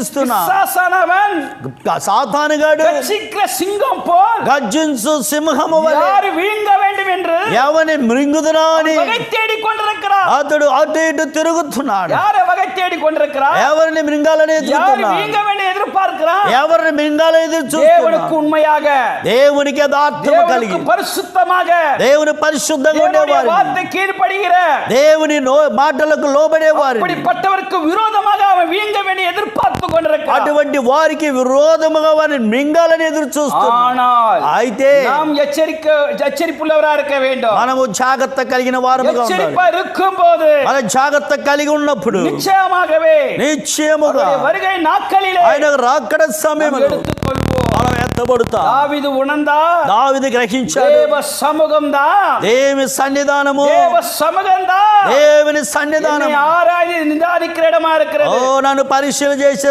హెచ్చరిస్తున్నా. பிசாசானவன் సాతానుగాడు கர்ச்சிக்கிற சிங்கம் போல் గర్జించు సింహము వలె யார் விழுங்க வேண்டும் என்று ఎవని మృంగుదునా అని வகை தேடி கொண்டிருக்கிறார். అతడు అటు ఇటు తిరుగుతున్నాడు. யாரை வகை தேடி கொண்டிருக்கிறார்? ఎవరిని మృంగాలని யார் ఎదుగుతున్నాడు? விழுங்க வேண்டும் எதிர்பார்க்கிறார்? ఎవరిని మృంగాలని ఎదురు தேவனுக்கு చూస్తున్నాడు? உண்மையாக, దేవునికి యథార్థము కలిగి, தேவனுக்கு பரிசுத்தமாக, దేవుని పరిశుద్ధంగా தேவனுடைய ఉండేవారు, வார்த்தை கீழ்ப்படுகிற దేవుని మాటలకు లోబడేవారు, அப்படிப்பட்டவருக்கு விரோதமாக அவன் வீங்க வேண்டிய எதிர்பார்த்து கொண்டிருக்கிறான். అటువంటి వారికి విరోధముగా వారిని మృంగాలని ఎదురు చూస్తున్నాడు. ஆனால் అయితే நாம் எச்சரிப்புள்ளவராக இருக்க வேண்டும். మనము జాగ్రత్త కలిగిన వారముగా ఉండాలి. எச்சரிப்பா இருக்கும்போது మన జాగ్రత్త కలిగి ఉన్నప్పుడు நிச்சயமாகவே నిశ్చయముగా வருகை நாட்களிலே ఆయన రాకడ సమయంలో எடுத்துக்கொள்வோம். మనం ఎత్తబడతాం. దావీదు ఉనందా, దావీదు గ్రహించాడు. దేవ సముఖందా, దేవుని సన్నిధానము, దేవ సముఖందా, దేవుని సన్నిధానము ఆరాయి నిదానిக்கிற இடமா இருக்கிறது. నన్ను పరిశీలన చేసే